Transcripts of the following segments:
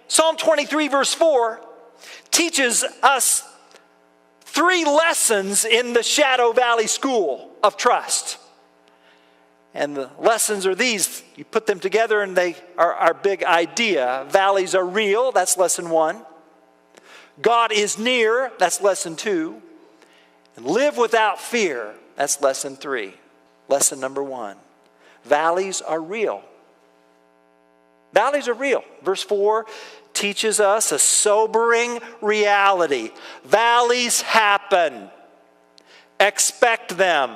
Psalm 23 verse 4 teaches us 3 lessons in the Shadow Valley School of Trust. And the lessons are these. You put them together and they are our big idea. Valleys are real, that's lesson 1. God is near, that's lesson 2. And live without fear, that's lesson 3. Lesson number 1. Valleys are real. Valleys are real. Verse 4 teaches us a sobering reality. Valleys happen. Expect them.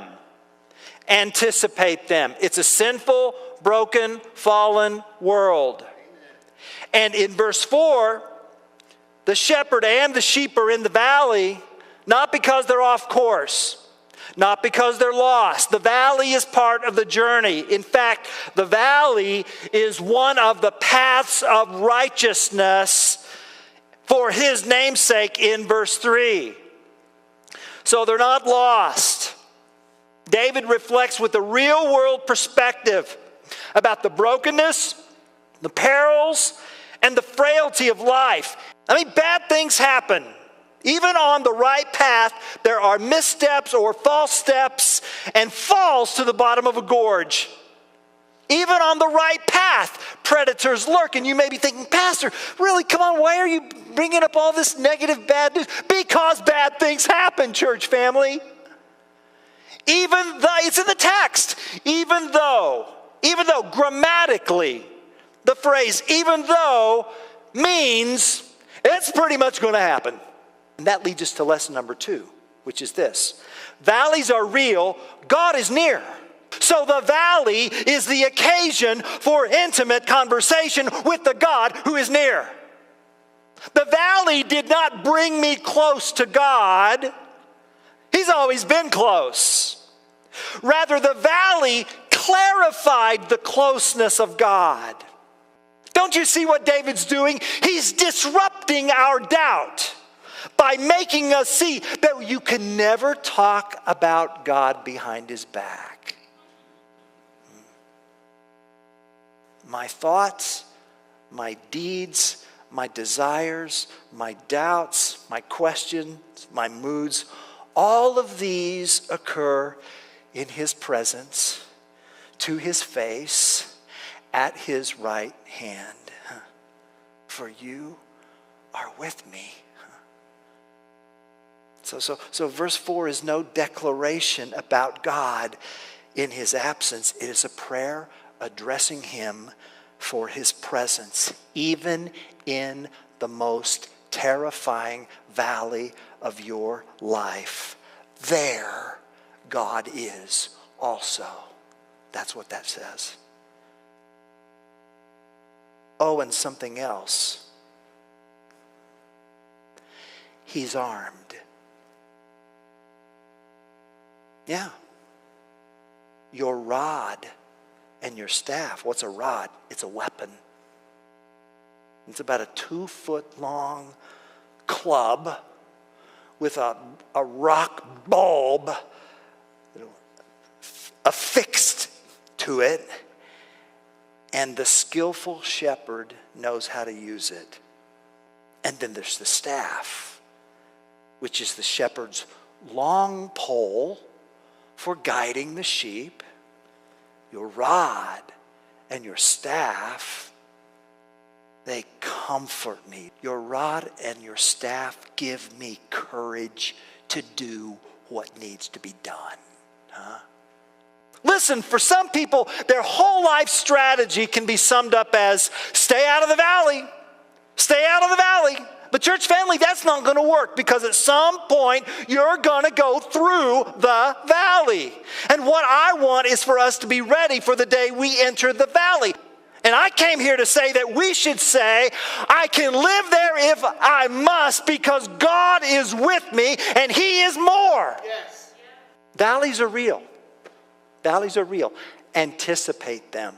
Anticipate them. It's a sinful, broken, fallen world. And in verse 4, the shepherd and the sheep are in the valley, not because they're off course, not because they're lost. The valley is part of the journey. In fact, the valley is one of the paths of righteousness for his namesake in verse 3. So they're not lost. David reflects with a real world perspective about the brokenness, the perils, and the frailty of life. I mean, bad things happen. Even on the right path, there are missteps or false steps and falls to the bottom of a gorge. Even on the right path, predators lurk. And you may be thinking, Pastor, really, come on, why are you bringing up all this negative bad news? Because bad things happen, church family. It's in the text, even though grammatically, the phrase even though means it's pretty much going to happen. And that leads us to lesson number 2, which is this. Valleys are real, God is near. So the valley is the occasion for intimate conversation with the God who is near. The valley did not bring me close to God. He's always been close. Rather, the valley clarified the closeness of God. Don't you see what David's doing? He's disrupting our doubt by making us see that you can never talk about God behind his back. My thoughts, my deeds, my desires, my doubts, my questions, my moods, all of these occur in his presence, to his face, at his right hand. For you are with me. So verse 4 is no declaration about God in his absence. It is a prayer addressing him for his presence, even in the most terrifying valley of your life. There, God is also. That's what that says. Oh, and something else. He's armed. Yeah. Your rod and your staff. What's a rod? It's a weapon. It's about a 2-foot-long club with a rock bulb affixed to it. And the skillful shepherd knows how to use it. And then there's the staff, which is the shepherd's long pole for guiding the sheep. Your rod and your staff, they comfort me. Your rod and your staff give me courage to do what needs to be done. Listen, for some people, their whole life strategy can be summed up as stay out of the valley. Stay out of the valley. But church family, that's not going to work, because at some point you're going to go through the valley. And what I want is for us to be ready for the day we enter the valley. And I came here to say that we should say, I can live there if I must, because God is with me and he is more. Yes. Valleys are real. Valleys are real. Anticipate them.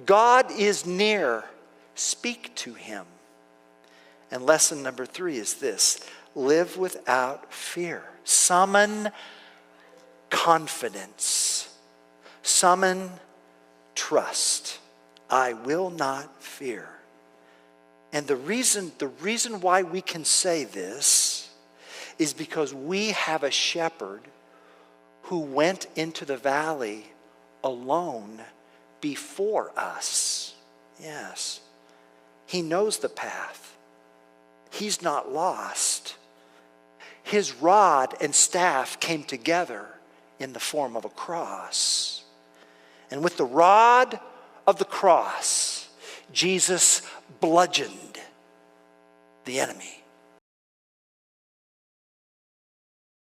God is near. Speak to him. And lesson number 3 is this: live without fear. Summon confidence. Summon trust. I will not fear. And the reason why we can say this is because we have a shepherd who went into the valley alone before us. Yes. He knows the path. He's not lost. His rod and staff came together in the form of a cross. And with the rod of the cross, Jesus bludgeoned the enemy.